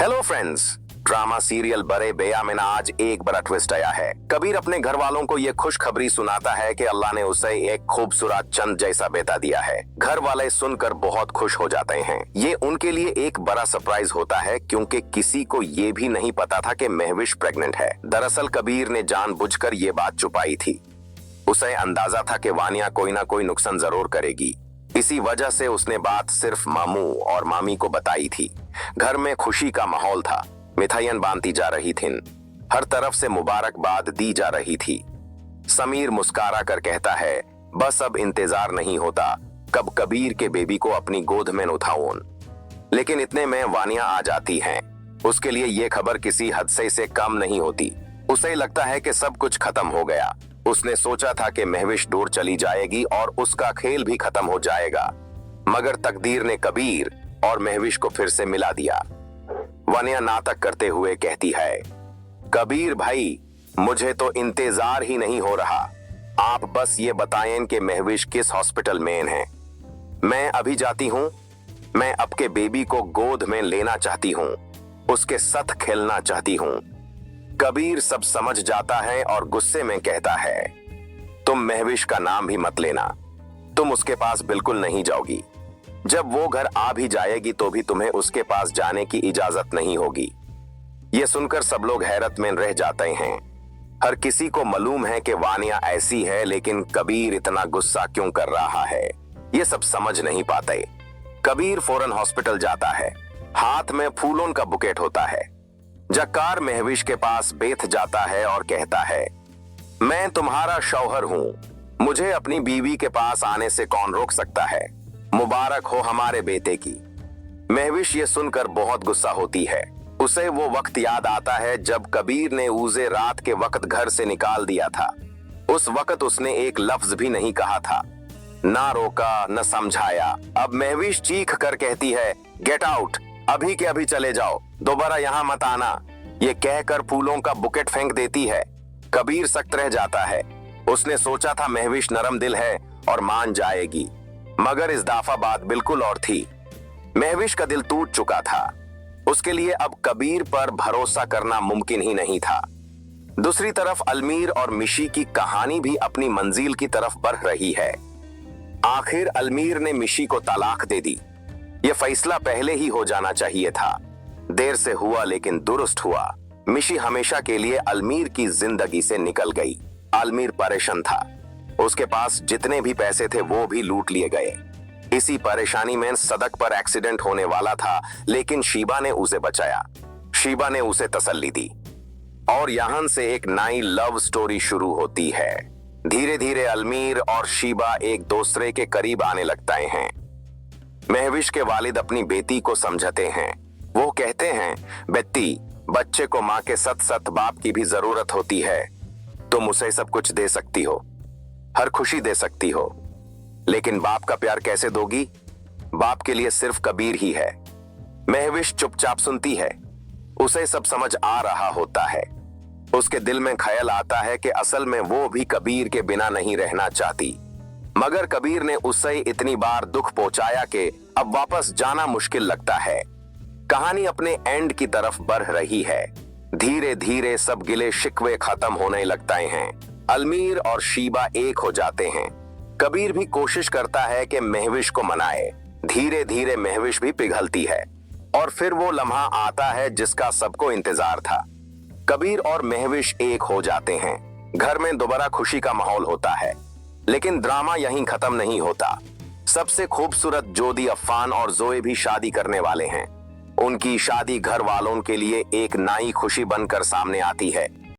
Hello friends, drama serial बड़े बेया में ना आज एक बड़ा ट्विस्ट आया है। कबीर अपने घर वालों को ये खुशखबरी सुनाता है कि अल्लाह ने उसे एक खूबसूरत चंद जैसा बेटा दिया है। घर वाले सुनकर बहुत खुश हो जाते हैं। ये उनके लिए एक बड़ा सरप्राइज होता है क्योंकि किसी को ये भी नहीं पता था कि महविश प्रेग्नेंट है। दरअसल कबीर ने जानबूझकर ये बात छुपाई थी। उसे अंदाजा था कि वानिया कोई ना कोई नुकसान जरूर करेगी। इसी वजह से उसने बात सिर्फ मामू और मामी को बताई थी। घर में खुशी का माहौल था। मिठाइयां बांटी जा रही थीं। हर तरफ से मुबारकबाद दी जा रही थी। समीर मुस्कुरा कर कहता है, बस अब इंतजार नहीं होता कब कबीर के बेबी को अपनी गोद में उठाऊं। लेकिन इतने में वानिया आ जाती है। उसके लिए ये खबर किसी हादसे से कम नहीं होती। उसे लगता है कि सब कुछ खत्म हो गया। उसने सोचा था कि महविश दूर चली जाएगी और उसका खेल भी खत्म हो जाएगा, मगर तकदीर ने कबीर और महविश को फिर से मिला दिया। वानिया नाटक करते हुए कहती है, कबीर भाई, मुझे तो इंतजार ही नहीं हो रहा। आप बस ये बताएं कि महविश किस हॉस्पिटल में है। मैं अभी जाती हूँ। मैं आपके बेबी को गोद में लेना चाहती हूँ, उसके साथ खेलना चाहती हूँ। कबीर सब समझ जाता है और गुस्से में कहता है, तुम महविश का नाम भी मत लेना। तुम उसके पास बिल्कुल नहीं जाओगी। जब वो घर आ भी जाएगी तो भी तुम्हें उसके पास जाने की इजाजत नहीं होगी। ये सुनकर सब लोग हैरत में रह जाते हैं। हर किसी को मालूम है कि वानिया ऐसी है, लेकिन कबीर इतना गुस्सा क्यों कर रहा है, ये सब समझ नहीं पाते। कबीर फौरन हॉस्पिटल जाता है। हाथ में फूलों का बुकेट होता है। जक्कार महविश के पास बैठ जाता है और कहता है, मैं तुम्हारा शौहर हूं। मुझे अपनी बीवी के पास आने से कौन रोक सकता है। मुबारक हो हमारे बेटे की। महविश ये सुनकर बहुत गुस्सा होती है। उसे वो वक्त याद आता है जब कबीर ने उसे रात के वक्त घर से निकाल दिया था। उस वक्त उसने एक लफ्ज भी नहीं कहा था, ना रोका न समझाया। अब महविश चीख कर कहती है, गेट आउट, अभी के अभी चले जाओ, दोबारा यहां मत आना। ये कहकर फूलों का बुकेट फेंक देती है। कबीर सख्त रह जाता है। उसने सोचा था महविश नरम दिल है और मान जाएगी, मगर इस दफा बात बिल्कुल और थी। महविश का दिल टूट चुका था। उसके लिए अब कबीर पर भरोसा करना मुमकिन ही नहीं था। दूसरी तरफ अलमीर और मिशी की कहानी भी अपनी मंजिल की तरफ बढ़ रही है। आखिर अलमीर ने मिशी को तलाक दे दी। यह फैसला पहले ही हो जाना चाहिए था। देर से हुआ लेकिन दुरुस्त हुआ। मिशी हमेशा के लिए अलमीर की जिंदगी से निकल गई। अलमीर परेशान था। उसके पास जितने भी पैसे थे वो भी लूट लिए गए। इसी परेशानी में सड़क पर एक्सीडेंट होने वाला था, लेकिन शीबा ने उसे बचाया। शीबा ने उसे तसल्ली दी और यहां से एक नई लव स्टोरी शुरू होती है। धीरे धीरे अलमीर और शीबा एक दूसरे के करीब आने लगते हैं। महविश के वालिद अपनी बेटी को समझाते हैं। वो कहते हैं, बेटी, बच्चे को माँ के सत सत बाप की भी जरूरत होती है। तुम उसे सब कुछ दे सकती हो, हर खुशी दे सकती हो, लेकिन बाप का प्यार कैसे दोगी? बाप के लिए सिर्फ कबीर ही है। महविश चुपचाप सुनती है। उसे सब समझ आ रहा होता है। उसके दिल में ख्याल आता है कि असल में वो भी कबीर के बिना नहीं रहना चाहती, मगर कबीर ने उसे इतनी बार दुख पहुंचाया कि अब वापस जाना मुश्किल लगता है। कहानी अपने एंड की तरफ बढ़ रही है। धीरे धीरे सब गिले शिकवे खत्म होने लगते हैं। अलमीर और शीबा एक हो जाते हैं। कबीर भी कोशिश करता है कि महविश को मनाए। धीरे धीरे महविश भी पिघलती है और फिर वो लम्हा आता है जिसका सबको इंतजार था। कबीर और महविश एक हो जाते हैं। घर में दोबारा खुशी का माहौल होता है, लेकिन ड्रामा यहीं खत्म नहीं होता। सबसे खूबसूरत जोधी अफ़ान और जोए भी शादी करने वाले हैं। उनकी शादी घर वालों के लिए एक नई खुशी बनकर सामने आती है।